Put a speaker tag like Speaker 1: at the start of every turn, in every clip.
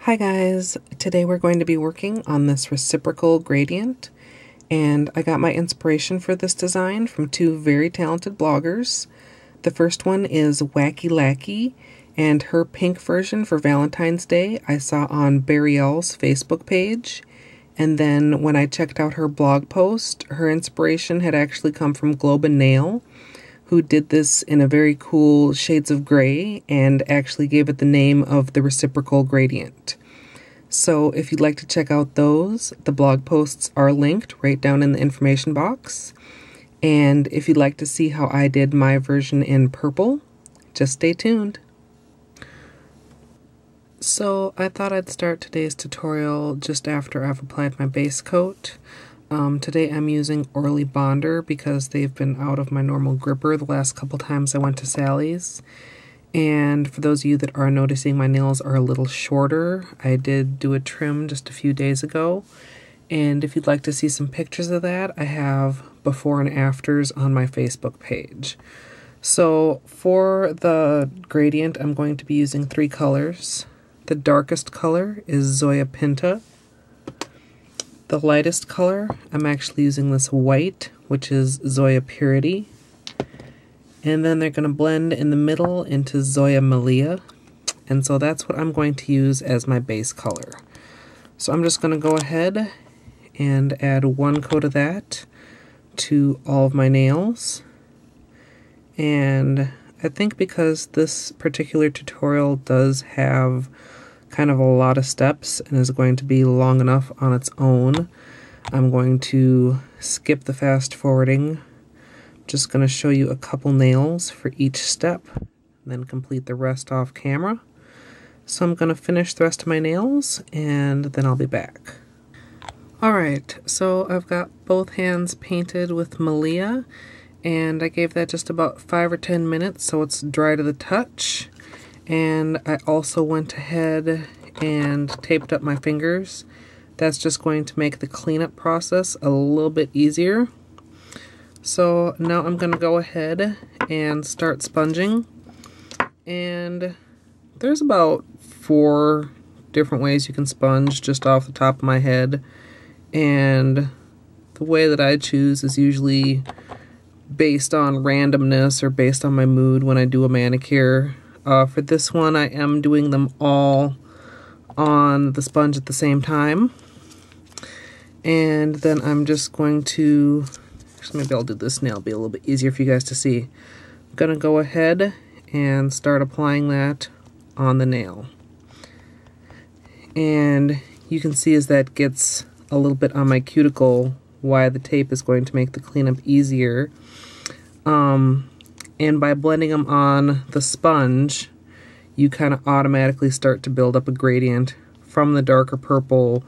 Speaker 1: Hi guys, today we're going to be working on this reciprocal gradient, and I got my inspiration for this design from two very talented bloggers. The first one is Wacky Lackey, and her pink version for Valentine's Day I saw on Bariel's Facebook page, and then when I checked out her blog post, her inspiration had actually come from Globe and Nail, who did this in a very cool shades of gray and actually gave it the name of the reciprocal gradient. So if you'd like to check out those, the blog posts are linked right down in the information box. And if you'd like to see how I did my version in purple, just stay tuned. So I thought I'd start today's tutorial just after I've applied my base coat. Today I'm using Orly Bonder because they've been out of my normal gripper the last couple times I went to Sally's. And for those of you that are noticing my nails are a little shorter, I did do a trim just a few days ago. And if you'd like to see some pictures of that, I have before and afters on my Facebook page. So for the gradient, I'm going to be using three colors. The darkest color is Zoya Pinta. The lightest color, I'm actually using this white, which is Zoya Purity. And then they're going to blend in the middle into Zoya Malia. And so that's what I'm going to use as my base color. So I'm just going to go ahead and add one coat of that to all of my nails. And I think because this particular tutorial does have kind of a lot of steps and is going to be long enough on its own, I'm going to skip the fast forwarding. Just going to show you a couple nails for each step, and then complete the rest off camera. So I'm going to finish the rest of my nails and then I'll be back. Alright, so I've got both hands painted with Malia, and I gave that just about 5 or 10 minutes so it's dry to the touch. And I also went ahead and taped up my fingers. That's just going to make the cleanup process a little bit easier. So now I'm going to go ahead and start sponging. And there's about 4 different ways you can sponge just off the top of my head. And the way that I choose is usually based on randomness or based on my mood when I do a manicure. For this one, I am doing them all on the sponge at the same time. And then I'm just going to, maybe I'll do this nail, be a little bit easier for you guys to see. I'm going to go ahead and start applying that on the nail. And you can see as that gets a little bit on my cuticle why the tape is going to make the cleanup easier. And by blending them on the sponge, you kind of automatically start to build up a gradient from the darker purple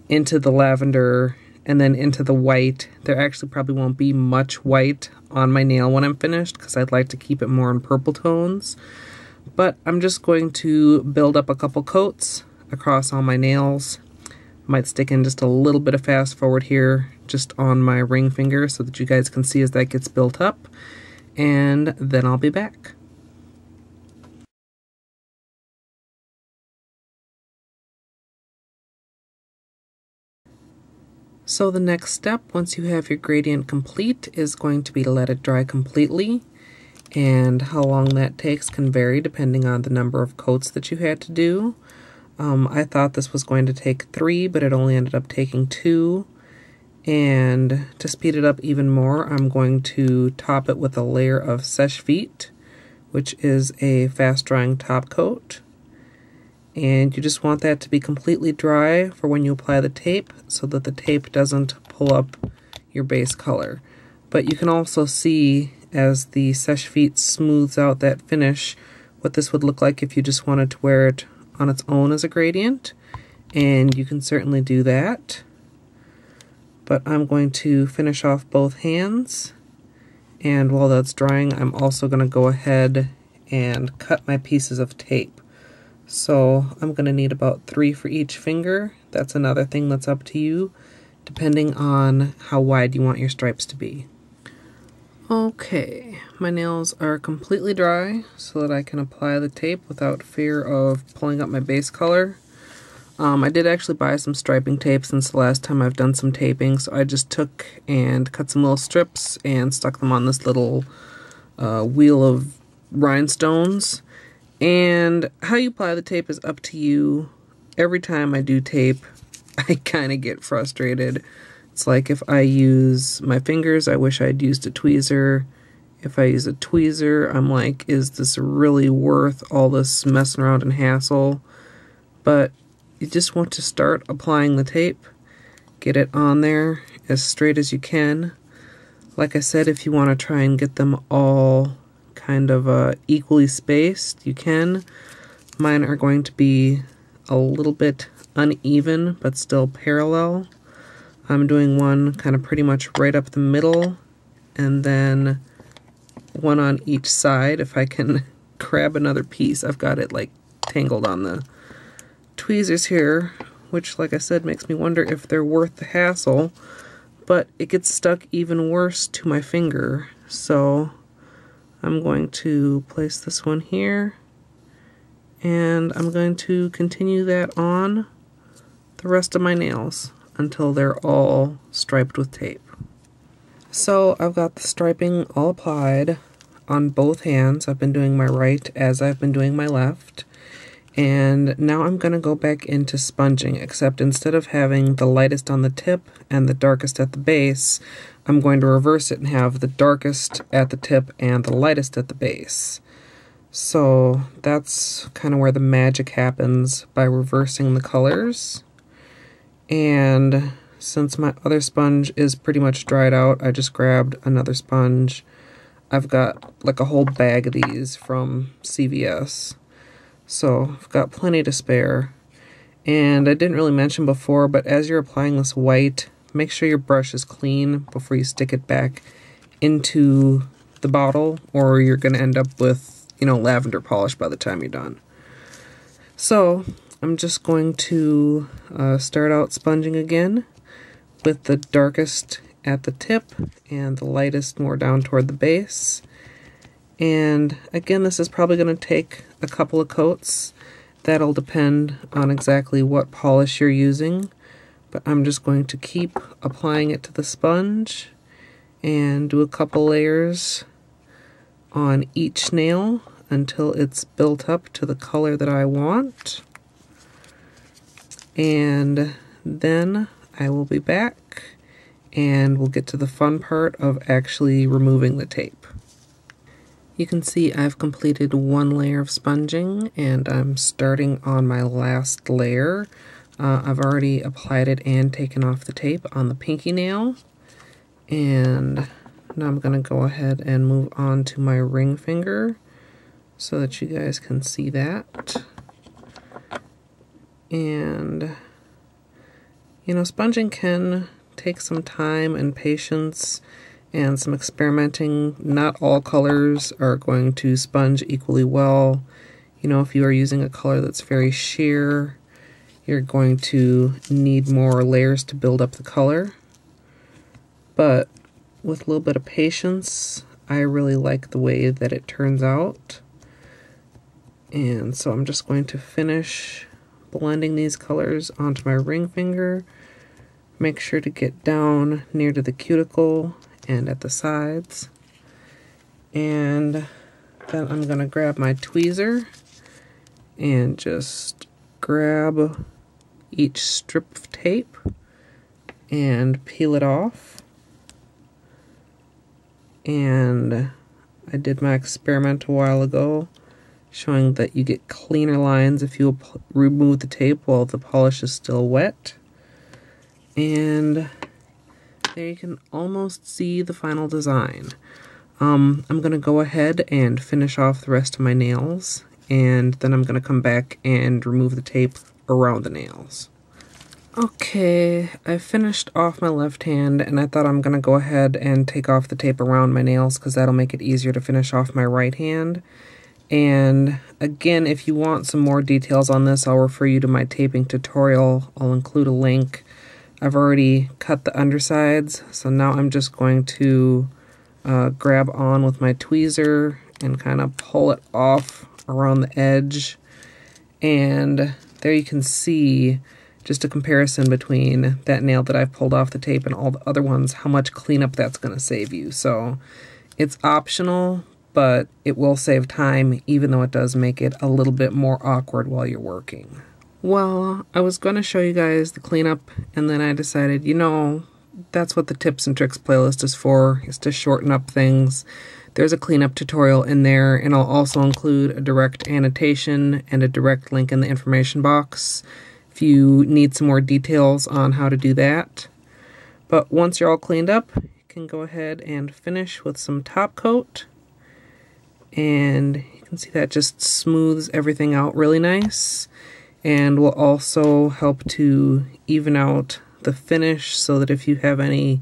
Speaker 1: into the lavender and then into the white. There actually probably won't be much white on my nail when I'm finished because I'd like to keep it more in purple tones. But I'm just going to build up a couple coats across all my nails. Might stick in just a little bit of fast forward here just on my ring finger so that you guys can see as that gets built up. And then I'll be back. So the next step, once you have your gradient complete, is going to be to let it dry completely. And how long that takes can vary depending on the number of coats that you had to do. I thought this was going to take 3, but it only ended up taking 2. And to speed it up even more, I'm going to top it with a layer of Seche Vite, which is a fast-drying top coat. And you just want that to be completely dry for when you apply the tape so that the tape doesn't pull up your base color. But you can also see as the Seche Vite smooths out that finish what this would look like if you just wanted to wear it on its own as a gradient. And you can certainly do that. But I'm going to finish off both hands, and while that's drying I'm also going to go ahead and cut my pieces of tape. So I'm going to need about 3 for each finger. That's another thing that's up to you, depending on how wide you want your stripes to be. Okay, my nails are completely dry so that I can apply the tape without fear of pulling up my base color. I did actually buy some striping tape since the last time I've done some taping, so I just took and cut some little strips and stuck them on this little wheel of rhinestones. And how you apply the tape is up to you. Every time I do tape, I kind of get frustrated. It's like if I use my fingers, I wish I'd used a tweezer. If I use a tweezer, I'm like, is this really worth all this messing around and hassle? But you just want to start applying the tape. Get it on there as straight as you can. Like I said, if you want to try and get them all kind of equally spaced, you can. Mine are going to be a little bit uneven, but still parallel. I'm doing one kind of pretty much right up the middle, and then one on each side. If I can grab another piece, I've got it like tangled on the tweezers here, which, like I said, makes me wonder if they're worth the hassle, but it gets stuck even worse to my finger. So I'm going to place this one here, and I'm going to continue that on the rest of my nails until they're all striped with tape. So I've got the striping all applied on both hands. I've been doing my right as I've been doing my left. And now I'm going to go back into sponging, except instead of having the lightest on the tip and the darkest at the base, I'm going to reverse it and have the darkest at the tip and the lightest at the base. So that's kind of where the magic happens, by reversing the colors. And since my other sponge is pretty much dried out, I just grabbed another sponge. I've got like a whole bag of these from CVS. So I've got plenty to spare. And I didn't really mention before, but as you're applying this white, make sure your brush is clean before you stick it back into the bottle, or you're going to end up with, you know, lavender polish by the time you're done. So I'm just going to start out sponging again with the darkest at the tip and the lightest more down toward the base. And again, this is probably going to take a couple of coats. That'll depend on exactly what polish you're using, but I'm just going to keep applying it to the sponge and do a couple layers on each nail until it's built up to the color that I want. And then I will be back and we'll get to the fun part of actually removing the tape. You can see I've completed one layer of sponging and I'm starting on my last layer. I've already applied it and taken off the tape on the pinky nail. And now I'm going to go ahead and move on to my ring finger so that you guys can see that. And, you know, sponging can take some time and patience and some experimenting. Not all colors are going to sponge equally well. You know, if you are using a color that's very sheer, you're going to need more layers to build up the color. But with a little bit of patience, I really like the way that it turns out. And so I'm just going to finish blending these colors onto my ring finger. Make sure to get down near to the cuticle and at the sides. And then I'm going to grab my tweezer and just grab each strip of tape and peel it off. And I did my experiment a while ago showing that you get cleaner lines if you remove the tape while the polish is still wet. And there you can almost see the final design. I'm going to go ahead and finish off the rest of my nails, and then I'm going to come back and remove the tape around the nails. Okay, I finished off my left hand, and I thought I'm going to go ahead and take off the tape around my nails because that'll make it easier to finish off my right hand. And again, if you want some more details on this, I'll refer you to my taping tutorial. I'll include a link. I've already cut the undersides, so now I'm just going to grab on with my tweezer and kind of pull it off around the edge. And there you can see just a comparison between that nail that I've pulled off the tape and all the other ones, how much cleanup that's going to save you. So it's optional, but it will save time, even though it does make it a little bit more awkward while you're working. Well, I was going to show you guys the cleanup, and then I decided, you know, that's what the tips and tricks playlist is for, is to shorten up things. There's a cleanup tutorial in there, and I'll also include a direct annotation and a direct link in the information box if you need some more details on how to do that. But once you're all cleaned up, you can go ahead and finish with some top coat. And you can see that just smooths everything out really nice, and will also help to even out the finish so that if you have any,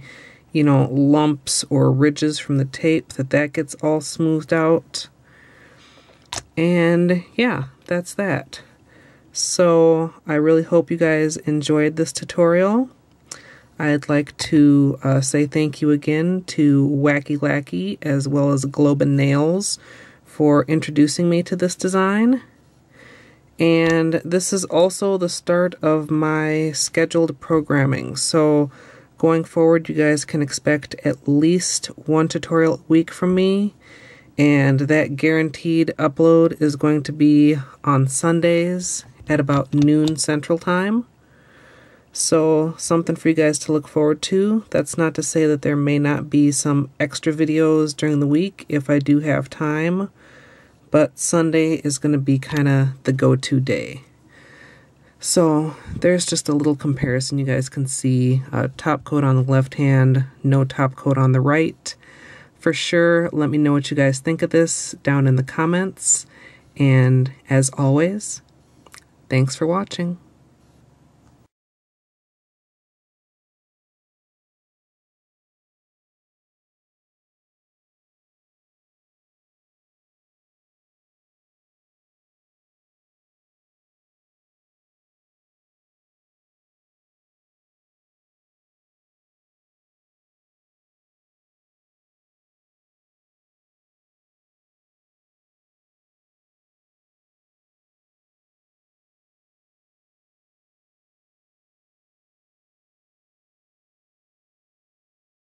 Speaker 1: you know, lumps or ridges from the tape, that gets all smoothed out. And yeah, that's that. So I really hope you guys enjoyed this tutorial. I'd like to say thank you again to Wacky Lackey as well as Globin Nails for introducing me to this design. And this is also the start of my scheduled programming. So going forward, you guys can expect at least one tutorial a week from me. And that guaranteed upload is going to be on Sundays at about noon Central Time. So something for you guys to look forward to. That's not to say that there may not be some extra videos during the week if I do have time, but Sunday is going to be kind of the go-to day. So there's just a little comparison you guys can see. Top coat on the left hand, no top coat on the right. For sure, let me know what you guys think of this down in the comments. And as always, thanks for watching.